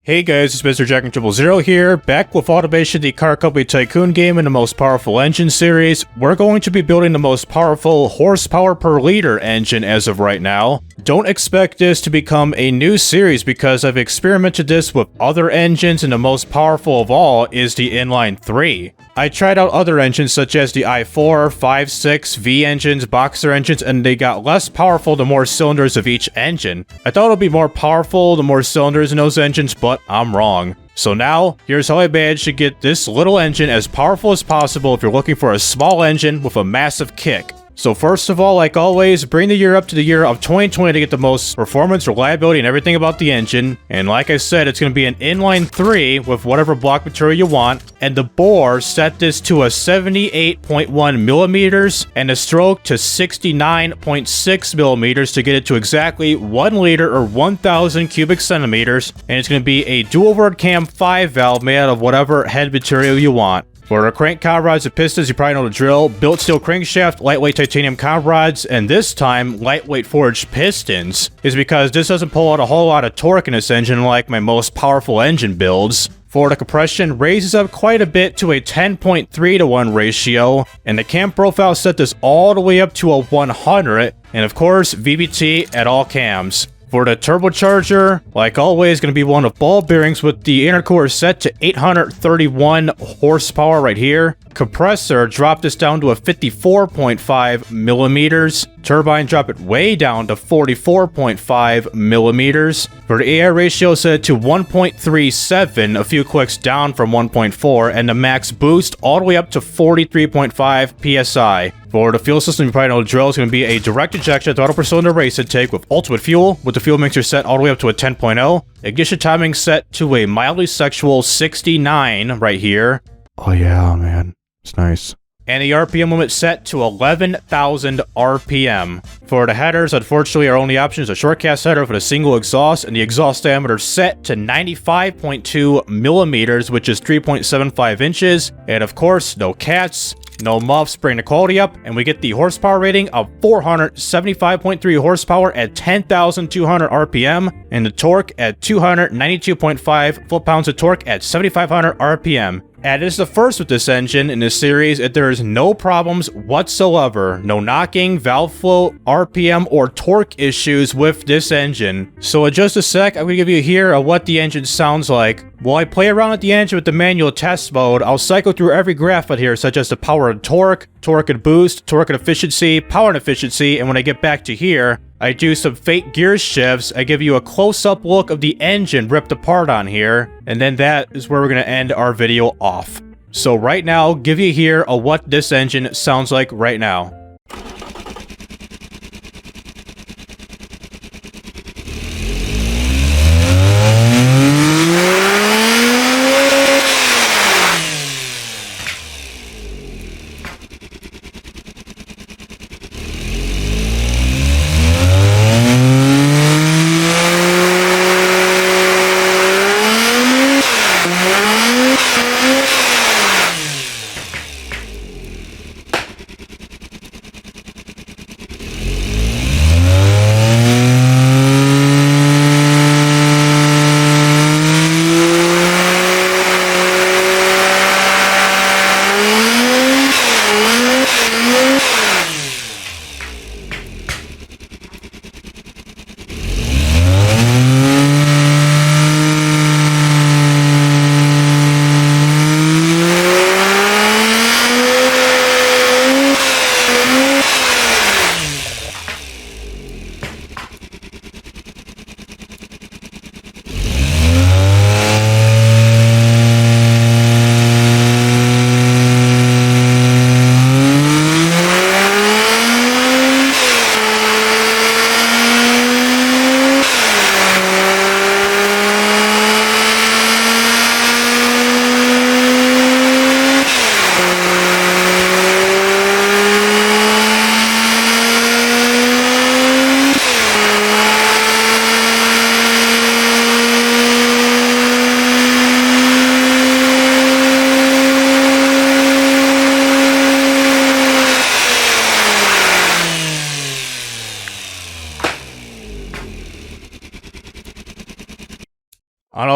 Hey guys, it's Mr. Jack000 here, back with Automation, the car company Tycoon game in the most powerful engine series. We're going to be building the most powerful horsepower per liter engine as of right now. Don't expect this to become a new series because I've experimented this with other engines, and the most powerful of all is the Inline 3. I tried out other engines such as the i4, 5, 6, V engines, Boxer engines, and they got less powerful the more cylinders of each engine. I thought it would be more powerful the more cylinders in those engines, but I'm wrong. So now, here's how I managed to get this little engine as powerful as possible if you're looking for a small engine with a massive kick. So first of all, like always, bring the year up to the year of 2020 to get the most performance, reliability, and everything about the engine. And like I said, it's going to be an Inline 3 with whatever block material you want. And the bore, set this to a 78.1 millimeters and the stroke to 69.6 millimeters to get it to exactly 1 liter or 1,000 cubic centimeters. And it's going to be a dual word cam 5 valve made out of whatever head material you want. For the crank cow rods and pistons, you probably know the drill. Built steel crankshaft, lightweight titanium cow rods, and this time, lightweight forged pistons, is because this doesn't pull out a whole lot of torque in this engine like my most powerful engine builds. For the compression, raises up quite a bit to a 10.3 to 1 ratio, and the cam profile set this all the way up to a 100, and of course, VBT at all cams. For the turbocharger, like always, going to be one of ball bearings with the intercooler set to 831 horsepower right here. Compressor, drop this down to a 54.5 millimeters. Turbine, drop it way down to 44.5 millimeters. For the AI ratio, set to 1.37, a few clicks down from 1.4, and the max boost all the way up to 43.5 psi. For the fuel system, you probably know the drill is going to be a direct injection throttle per cylinder race intake with ultimate fuel, with the fuel mixer set all the way up to a 10.0. Ignition timing set to a mildly sexual 69 right here. Oh yeah, man. It's nice. And the RPM limit set to 11,000 RPM. For the headers, unfortunately, our only option is a short cast header with a single exhaust, and the exhaust diameter set to 95.2 millimeters, which is 3.75 inches. And of course, no cats, no muffs, bring the quality up, and we get the horsepower rating of 475.3 horsepower at 10,200 RPM, and the torque at 292.5 foot-pounds of torque at 7,500 RPM. And it is the first with this engine in this series that there is no problems whatsoever, no knocking, valve flow, RPM, or torque issues with this engine. So in just a sec, I'm going to give you here what the engine sounds like. While I play around with the engine with the manual test mode, I'll cycle through every graph out here, such as the power and torque, torque and boost, torque and efficiency, power and efficiency, and when I get back to here, I do some fake gear shifts. I give you a close-up look of the engine ripped apart on here, and then that is where we're going to end our video off. So right now, give you here what this engine sounds like right now.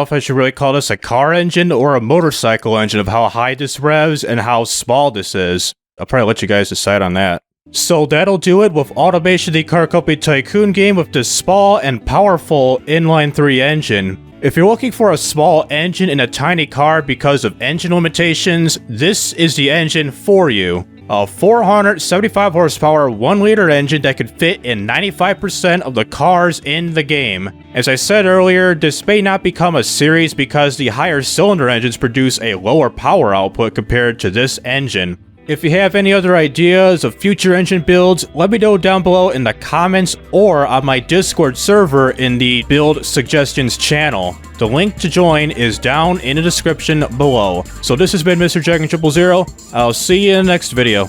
know if I should really call this a car engine or a motorcycle engine of how high this revs and how small this is. I'll probably let you guys decide on that. So that'll do it with Automation the Car Company Tycoon game with this small and powerful Inline 3 engine. If you're looking for a small engine in a tiny car because of engine limitations, this is the engine for you. A 475 horsepower 1-liter engine that could fit in 95% of the cars in the game. As I said earlier, this may not become a series because the higher cylinder engines produce a lower power output compared to this engine. If you have any other ideas of future engine builds, let me know down below in the comments or on my Discord server in the Build Suggestions channel. The link to join is down in the description below. So this has been Mr. Dragon 000. I'll see you in the next video.